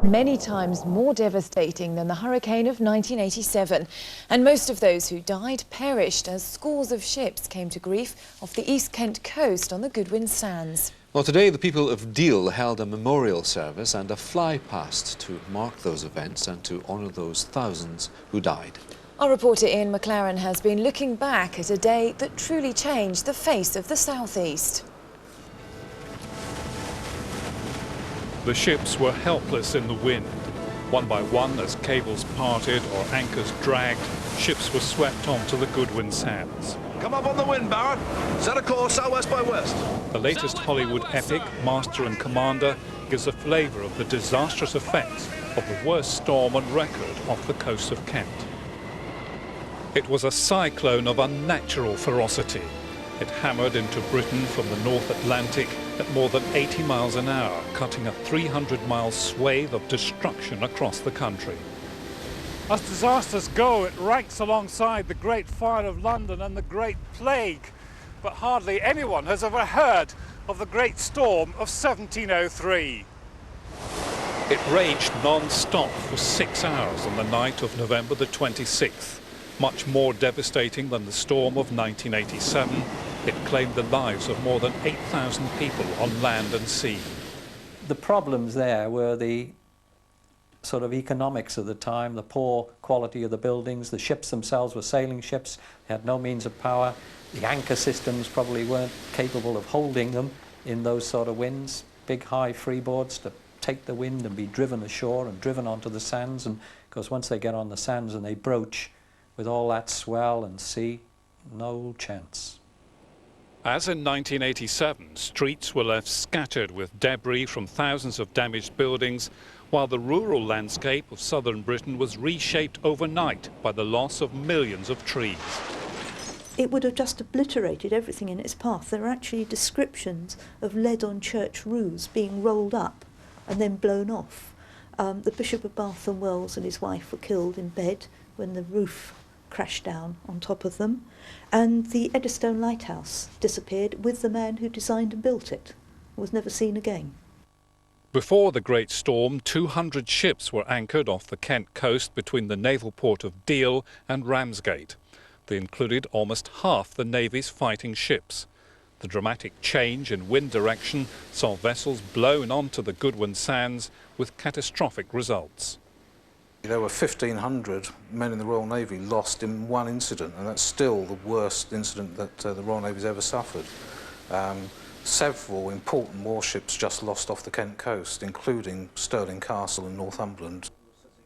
Many times more devastating than the hurricane of 1987. And most of those who died perished as scores of ships came to grief off the East Kent coast on the Goodwin Sands. Well, today the people of Deal held a memorial service and a fly-past to mark those events and to honour those thousands who died. Our reporter Ian McLaren has been looking back at a day that truly changed the face of the South East. The ships were helpless in the wind. One by one, as cables parted or anchors dragged, ships were swept onto the Goodwin Sands. Come up on the wind, Barrett. Set a course southwest by west. The latest Hollywood epic, Master and Commander, gives a flavour of the disastrous effects of the worst storm on record off the coast of Kent. It was a cyclone of unnatural ferocity. It hammered into Britain from the North Atlantic at more than 80 miles an hour, cutting a 300-mile swathe of destruction across the country. As disasters go, it ranks alongside the Great Fire of London and the Great Plague. But hardly anyone has ever heard of the Great Storm of 1703. It raged non-stop for 6 hours on the night of November the 26th. Much more devastating than the storm of 1987, it claimed the lives of more than 8,000 people on land and sea. The problems there were the sort of economics of the time, the poor quality of the buildings. The ships themselves were sailing ships, they had no means of power. The anchor systems probably weren't capable of holding them in those sort of winds. Big high freeboards to take the wind and be driven ashore and driven onto the sands. And because once they get on the sands and they broach, with all that swell and sea, no chance. As in 1987, streets were left scattered with debris from thousands of damaged buildings, while the rural landscape of southern Britain was reshaped overnight by the loss of millions of trees. It would have just obliterated everything in its path. There are actually descriptions of lead on church roofs being rolled up and then blown off. The Bishop of Bath and Wells and his wife were killed in bed when the roof crashed down on top of them, and the Eddystone Lighthouse disappeared with the man who designed and built it. It was never seen again. Before the Great Storm, 200 ships were anchored off the Kent coast between the naval port of Deal and Ramsgate. They included almost half the Navy's fighting ships. The dramatic change in wind direction saw vessels blown onto the Goodwin Sands with catastrophic results. There were 1,500 men in the Royal Navy lost in one incident, and that's still the worst incident that the Royal Navy's ever suffered. Several important warships just lost off the Kent coast, including Stirling Castle and Northumberland.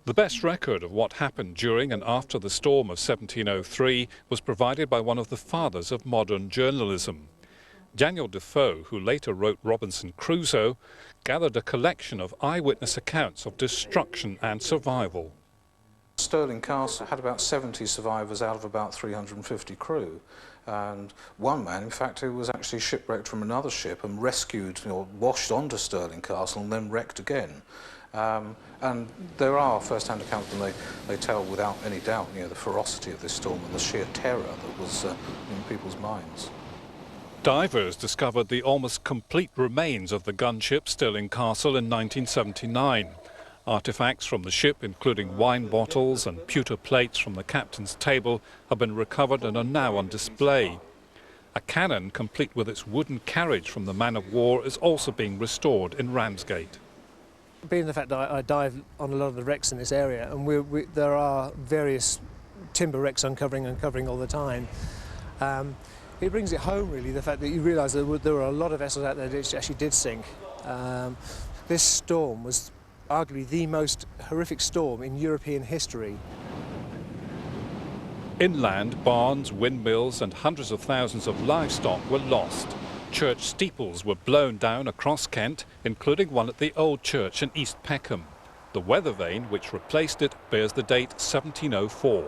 The best record of what happened during and after the storm of 1703 was provided by one of the fathers of modern journalism. Daniel Defoe, who later wrote Robinson Crusoe, gathered a collection of eyewitness accounts of destruction and survival. Stirling Castle had about 70 survivors out of about 350 crew, and one man, in fact, who was actually shipwrecked from another ship and rescued, or washed onto Stirling Castle and then wrecked again. And there are first-hand accounts, and they tell without any doubt, the ferocity of this storm and the sheer terror that was in people's minds. Divers discovered the almost complete remains of the gunship Stirling Castle in 1979. Artifacts from the ship, including wine bottles and pewter plates from the captain's table, have been recovered and are now on display. A cannon, complete with its wooden carriage from the man-of-war, is also being restored in Ramsgate. Being the fact that I dive on a lot of the wrecks in this area, and there are various timber wrecks uncovering all the time. It brings it home, really, the fact that you realise that there were a lot of vessels out there that actually did sink. This storm was arguably the most horrific storm in European history. Inland, barns, windmills and hundreds of thousands of livestock were lost. Church steeples were blown down across Kent, including one at the Old Church in East Peckham. The weather vane which replaced it bears the date 1704.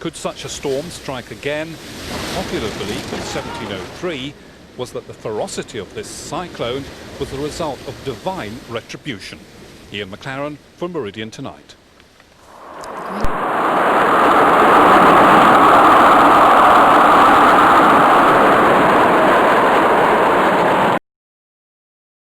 Could such a storm strike again? A popular belief in 1703 was that the ferocity of this cyclone was the result of divine retribution. Ian McLaren for Meridian Tonight.